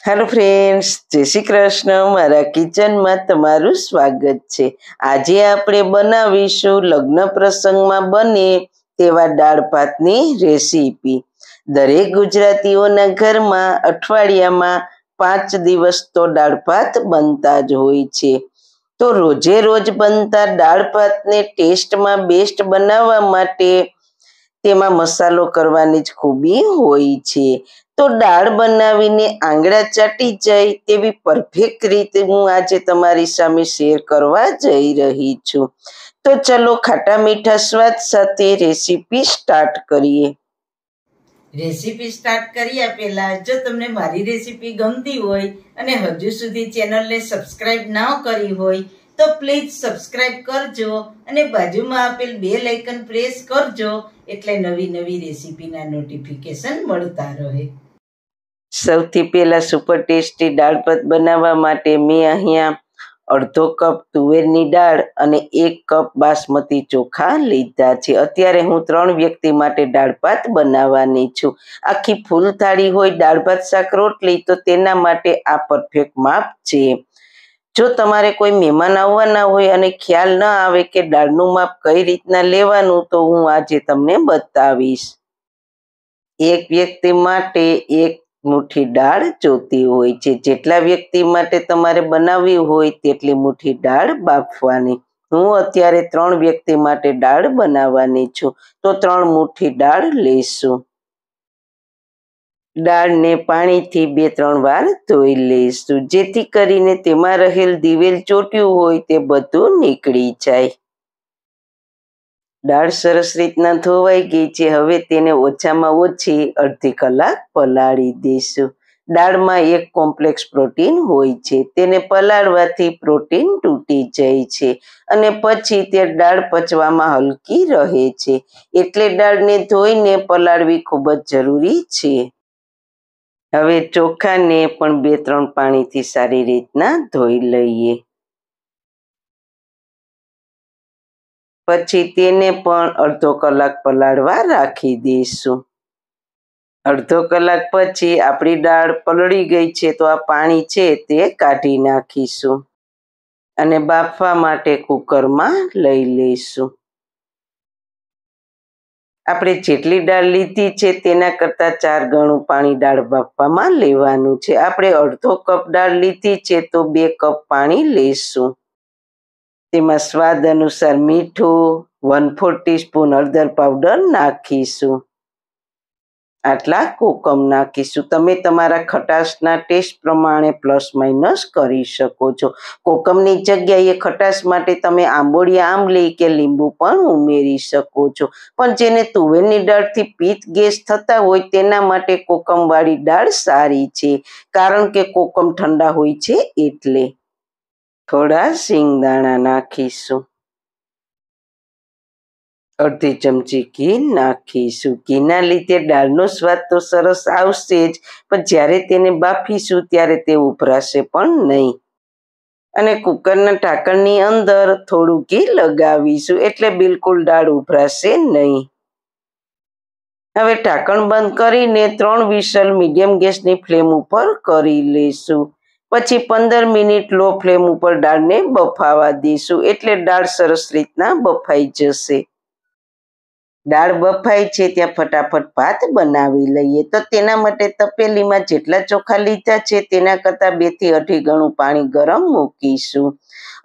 Hello friends, જય શ્રી કૃષ્ણ. મારા કિચનમાં તમારું સ્વાગત છે. આજે આપણે બનાવીશું લગ્ન પ્રસંગમાં બને તેવા દાળ ભાતની રેસીપી. દરેક ગુજરાતીઓના ઘરમાં અઠવાડિયામાં 5 દિવસ તો દાળ ભાત બનતા જ હોય છે. તો રોજે રોજ બનતા દાળ ભાતને ટેસ્ટમાં બેસ્ટ બનાવવા માટે તેમાં મસાલો કરવાની જ ખૂબી હોય છે. તો દાળ બનાવીને આંગળા ચાટી જાય તેવી પરફેક્ટ રીતે હું આજે તમારી સામે શેર કરવા જઈ રહી છું. તો ચલો ખાટા મીઠા સ્વાદ સાથે રેસીપી સ્ટાર્ટ કરીએ. રેસીપી સ્ટાર્ટ કર્યા પહેલા જો તમને મારી રેસીપી ગમતી હોય અને હજુ સુધી ચેનલને સબસ્ક્રાઇબ ના કરી હોય તો પ્લીઝ સબસ્ક્રાઇબ કરજો અને બાજુમાં આપેલ બેલ આઇકન પ્રેસ કરજો એટલે નવી નવી રેસીપીના નોટિફિકેશન મળતા રહે. સૌથી પહેલા સુપર ટેસ્ટી દાળ ભાત બનાવવા માટે મેં અહીંયા અડધો કપ તુવેરની દાળ અને 1 કપ બાસમતી ચોખા લીધા છે. અત્યારે હું 3 વ્યક્તિ માટે દાળ ભાત બનાવવાની છું. આખી ફૂલ થાળી હોય દાળ ભાત શાક રોટલી તો તેના માટે આ પરફેક્ટ માપ છે. જો તમારે કોઈ મહેમાન આવવાના હોય અને ખ્યાલ ન આવે કે દાળનું માપ કઈ રીતના લેવાનું તો હું આજે તમને બતાવીશ. એક વ્યક્તિ માટે 1 મુઠ્ઠી દાળ જોતી હોય છે. જેટલા વ્યક્તિ માટે તમારે બનાવવી હોય તેટલી મુઠ્ઠી દાળ બાફવાની. હું અત્યારે 3 વ્યક્તિ માટે દાળ બનાવવાની છું તો 3 મુઠ્ઠી દાળ લઈશું. દાળને પાણીથી 2-3 વાર ધોઈ લઈશું જેથી કરીને તેમાં રહેલ દિવેલ ચોટ્યું હોય તે બધું નીકળી જાય. દાળ સરસ રીતના ધોવાઈ ગઈ છે. હવે તેને ઓછામાં ઓછી અડધી કલાક પલાળી દઈશું. દાળમાં એક કોમ્પ્લેક્સ પ્રોટીન હોય છે. તેને પલાળવાથી પ્રોટીન તૂટી જાય છે અને પછી તે દાળ પચવામાં હલકી રહે છે. એટલે દાળને ધોઈને પલાળવી ખૂબ જ જરૂરી છે. હવે ચોખાને પણ 2-3 પાણીથી સારી રીતના ધોઈ લઈએ. પછી તેને પણ અડધો કલાક પલાળવા રાખી દઈશું. અડધો કલાક પછી આપણી દાળ પલળી ગઈ છે તો આ પાણી છે તે કાઢી નાખીશું અને બાફવા માટે કુકરમાં લઈ લઈશું. આપણે જેટલી દાળ લીધી છે તેના કરતાં 4 ગણું પાણી દાળ બાફવામાં લેવાનું છે. આપણે અડધો કપ દાળ લીધી છે તો 2 કપ પાણી લઈશું. તેમાં સ્વાદ અનુસાર મીઠું, 1/4 ટીસ્પૂન હળદર પાવડર નાખીશું. આટલા કોકમ નાખીશું. તમે તમારા ખટાશના ટેસ્ટ પ્રમાણે પ્લસ માઇનસ કરી શકો છો. કોકમની જગ્યાએ ખટાશ માટે તમે આંબોડિયા આંબલી કે લીંબુ પણ ઉમેરી શકો છો. પણ જેને તુવેરની દાળથી પિત્ત ગેસ થતા હોય તેના માટે કોકમવાળી દાળ સારી છે કારણ કે કોકમ ઠંડા હોય છે. એટલે થોડા શિંગદાણા નાખીશું. અડધી ચમચી ઘી નાખીશું. ઘીના લીધે દાળનો સ્વાદ તો સરસ આવશે જ, પણ જ્યારે તેને બાફીશું ત્યારે તે ઉભરાશે પણ નહીં. અને કુકરના ઢાંકણની અંદર થોડું ઘી લગાવીશું એટલે બિલકુલ દાળ ઉભરાશે નહીં. હવે ઢાંકણ બંધ કરીને 3 વિસલ મીડિયમ ગેસની ફ્લેમ ઉપર કરી લઈશું. પછી 15 મિનિટ લો ફ્લેમ ઉપર દાળને બફાવા દઈશું એટલે દાળ સરસ રીતના બફાઈ જશે. દાળ બફાઈ છે ત્યાં ફટાફટ ભાત બનાવી લઈએ. તો તેના માટે તપેલીમાં જેટલા ચોખા લીધા છે તેના કરતાં 2 થી 2.5 ગણું પાણી ગરમ મૂકીશું.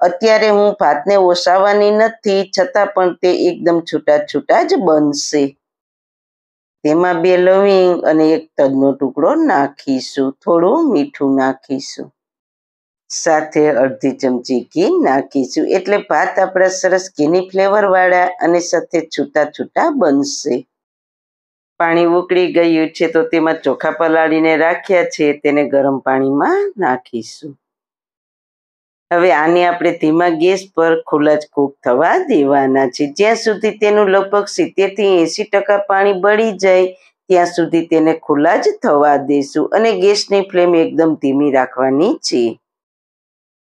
અત્યારે હું ભાતને ઓસાવવાની નથી છતાં પણ તે એકદમ છૂટા છૂટા જ બનશે. તેમાં 2 લવિંગ અને 1 તજનો ટુકડો નાખીશું. થોડું મીઠું નાખીશું. સાથે અડધી ચમચી ઘી નાખીશું એટલે ભાત આપણા સરસ ઘીની ફ્લેવરવાળા અને સાથે છૂટા છૂટા બનશે. પાણી ઉકળી ગયું છે તો તેમાં ચોખા પલાળીને રાખ્યા છે તેને ગરમ પાણીમાં નાખીશું. હવે આને આપણે ધીમા ગેસ પર ખુલ્લા જ કૂક થવા દેવાના છે. જ્યાં સુધી તેનું લગભગ 70 થી 80% પાણી બળી જાય ત્યાં સુધી તેને ખુલ્લા જ થવા દેશું અને ગેસની ફ્લેમ એકદમ ધીમી રાખવાની છે.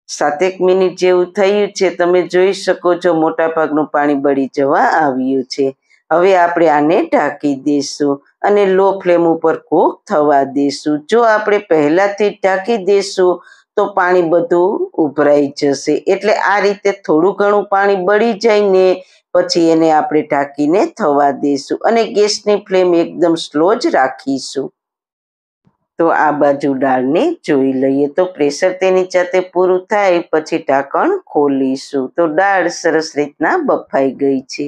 7 મિનિટ જેવું થયું છે. તમે જોઈ શકો છો મોટા ભાગનું પાણી બળી જવા આવ્યું છે. હવે આપણે આને ઢાંકી દઈશું અને લો ફ્લેમ ઉપર કૂક થવા દઈશું. જો આપણે પહેલાથી ઢાંકી દઈશું તો પાણી બધું ઉભરાઈ જશે. એટલે આ રીતે થોડું ઘણું પાણી બળી જાય ને પછી એને આપણે ઢાંકીને થવા દઈશું અને ગેસની ફ્લેમ એકદમ સ્લો જ રાખીશું. તો આ બાજુ દાળને જોઈ લઈએ તો પ્રેશર તેની જાતે પૂરું થાય પછી ઢાંકણ ખોલીશું. તો દાળ સરસ રીતના બફાઈ ગઈ છે.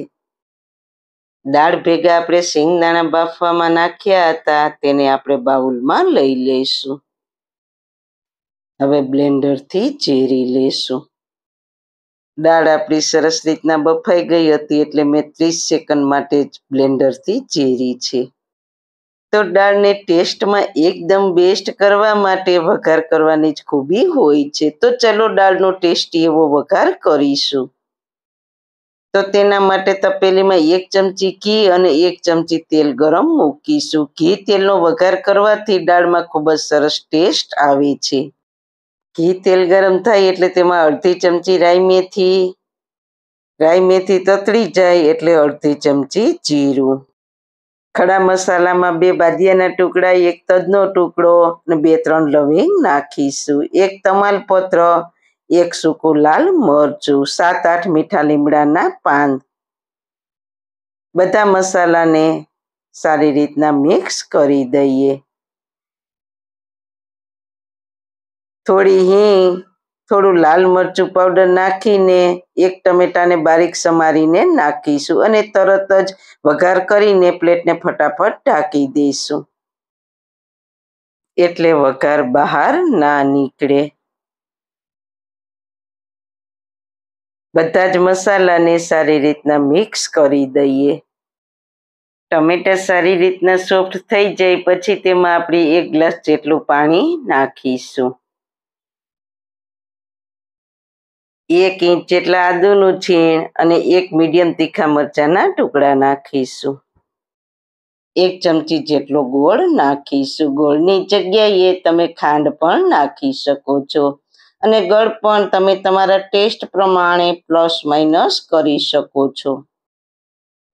દાળ ભેગા આપણે શિંગદાણા બાફવામાં નાખ્યા હતા તેને આપણે બાઉલમાં લઈ લઈશું. હવે બ્લેન્ડરથી ચેરી લેશું. દાળ આપણી સરસ રીતના બફાઈ ગઈ હતી એટલે મેં 30 સેકન્ડ માટે જ બ્લેન્ડરથી ચેરી છે. તો દાળને ટેસ્ટમાં એકદમ બેસ્ટ કરવા માટે વઘાર કરવાની જ ખૂબી હોય છે. તો ચલો દાળનો ટેસ્ટી એવો વઘાર કરીશું. તો તેના માટે તપેલીમાં 1 ચમચી ઘી અને 1 ચમચી તેલ ગરમ મૂકીશું. ઘી તેલનો વઘાર કરવાથી દાળમાં ખૂબ જ સરસ ટેસ્ટ આવે છે. ઘી તેલ ગરમ થાય એટલે તેમાં અડધી ચમચી રાઈ મેથી તતડી જાય એટલે અડધી ચમચી જીરું. ખડા મસાલામાં 2 બાદિયાના ટુકડા, 1 તજનો ટુકડો અને 2-3 લવિંગ નાખીશું. 1 તમાલપત્ર, 1 સૂકું લાલ મરચું, 7-8 મીઠા લીમડાના પાન. બધા મસાલાને સારી રીતના મિક્સ કરી દઈએ. થોડી હિંગ, થોડું લાલ મરચું પાવડર નાખીને 1 ટમેટાને બારીક સમારીને નાખીશું અને તરત જ વઘાર કરીને પ્લેટને ફટાફટ ઢાંકી દઈશું. એટલે વઘાર બહાર ના નીકળે. બધા જ મસાલાને સારી રીતના મિક્સ કરી દઈએ. ટમેટા સારી રીતના સોફ્ટ થઈ જાય પછી તેમાં આપણે 1 ગ્લાસ જેટલું પાણી નાખીશું. 1 ઇંચ જેટલા આદુનું છીણ અને 1 મીડિયમ તીખા મરચાંના ટુકડા નાખીશું. 1 ચમચી જેટલો ગોળ નાખીશું. ગોળની જગ્યાએ તમે ખાંડ પણ નાખી શકો છો અને ગળ પણ તમે તમારા ટેસ્ટ પ્રમાણે પ્લસ માઇનસ કરી શકો છો.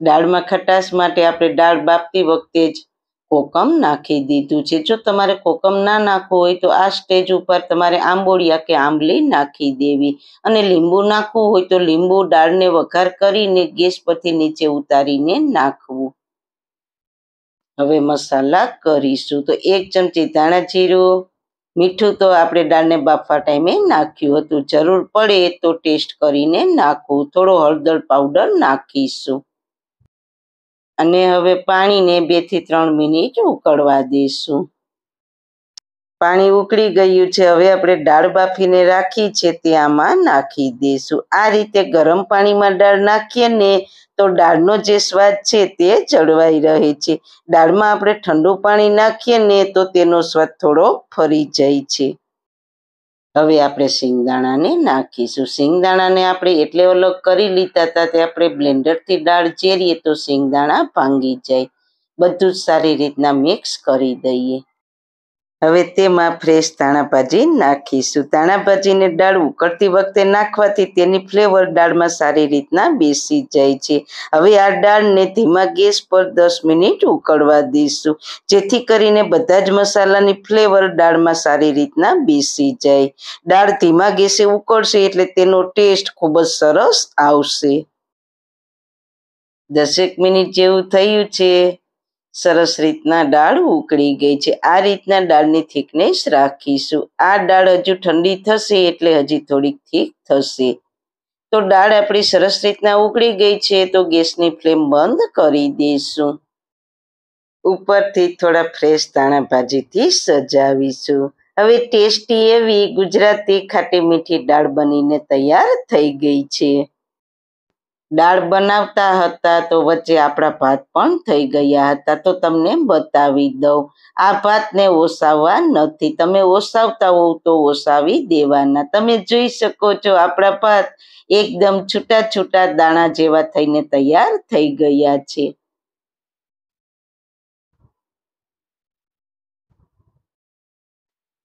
દાળમાં ખટાશ માટે આપણે દાળ બાફતી વખતે જ કોકમ નાખી દીધું છે. જો તમારે કોકમ ના નાખવું હોય તો આ સ્ટેજ ઉપર તમારે આંબોળિયા કે આંબલી નાખી દેવી અને લીંબુ નાખવું હોય તો લીંબુ દાળને વઘાર કરીને ગેસ પરથી નીચે ઉતારીને નાખવું. હવે મસાલા કરીશું. તો 1 ચમચી ધાણા જીરું, મીઠું તો આપણે દાળને બાફવા ટાઈમે નાખ્યું હતું. જરૂર પડે તો ટેસ્ટ કરીને નાખવું. થોડો હળદર પાવડર નાખીશું અને હવે પાણીને 2 થી 3 મિનિટ ઉકળવા દઈશું. પાણી ઉકળી ગયું છે. હવે આપણે દાળ બાફીને રાખી છે તે આમાં નાખી દઈશું. આ રીતે ગરમ પાણીમાં દાળ નાખીએ ને તો દાળનો જે સ્વાદ છે તે જળવાઈ રહે છે. દાળમાં આપણે ઠંડુ પાણી નાખીએ ને તો તેનો સ્વાદ થોડો ફરી જાય છે. હવે આપણે શિંગદાણાને નાખીશું. શિંગદાણાને આપણે એટલે અલગ કરી લીધા હતા તે આપણે બ્લેન્ડરથી દાળ ચેરીએ તો શિંગદાણા ભાંગી જાય. બધું જ સારી રીતના મિક્સ કરી દઈએ. હવે તેમાં ફ્રેશ ધાણા ભાજી નાખીશું. ધાણા ભાજીને દાળ ઉકળતી વખતે નાખવાથી તેની ફ્લેવર દાળમાં સારી રીતના બેસી જાય છે. હવે આ દાળને ધીમા ગેસ પર 10 મિનિટ ઉકળવા દઈશું જેથી કરીને બધા જ મસાલાની ફ્લેવર દાળમાં સારી રીતના બેસી જાય. દાળ ધીમા ગેસે ઉકળશે એટલે તેનો ટેસ્ટ ખૂબ જ સરસ આવશે. 10 મિનિટ જેવું થયું છે. સરસ રીતના દાળ ઉકળી ગઈ છે. આ રીતના દાળની થિકનેસ રાખીશું. આ દાળ હજુ ઠંડી થશે એટલે હજી થોડીક થીક થશે. તો દાળ આપણી સરસ રીતના ઉકળી ગઈ છે તો ગેસની ફ્લેમ બંધ કરી દઈશું. ઉપરથી થોડા ફ્રેશ ધાણા ભાજીથી સજાવીશું. હવે ટેસ્ટી એવી ગુજરાતી ખાટી મીઠી દાળ બનીને તૈયાર થઈ ગઈ છે. દાળ બનાવતા હતા તો વચ્ચે આપણા ભાત પણ થઈ ગયા હતા તો તમને બતાવી દઉં. આ ભાતને ઓસાવવા નથી. તમે ઓસાવતા હોવ તો ઓસાવી દેવાના. તમે જોઈ શકો છો આપણા ભાત એકદમ છૂટા છૂટા દાણા જેવા થઈને તૈયાર થઈ ગયા છે.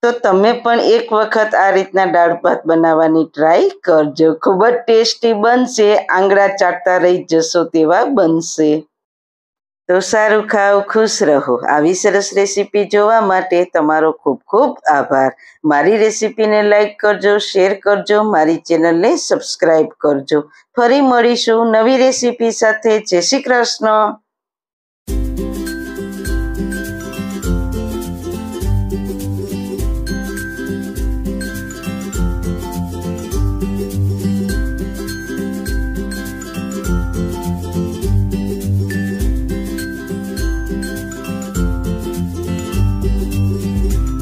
તો તમે પણ એક વખત આ રીતના દાળ ભાત બનાવવાની ટ્રાય કરજો. ખૂબ જ ટેસ્ટી બનશે. આંગળા ચાટતા રહી જશો તેવા બનશે. તો સારું ખાઓ, ખુશ રહો. આવી સરસ રેસીપી જોવા માટે તમારો ખૂબ ખૂબ આભાર. મારી રેસીપીને લાઈક કરજો, શેર કરજો, મારી ચેનલને સબસ્ક્રાઈબ કરજો. ફરી મળીશું નવી રેસીપી સાથે. જય શ્રી કૃષ્ણ.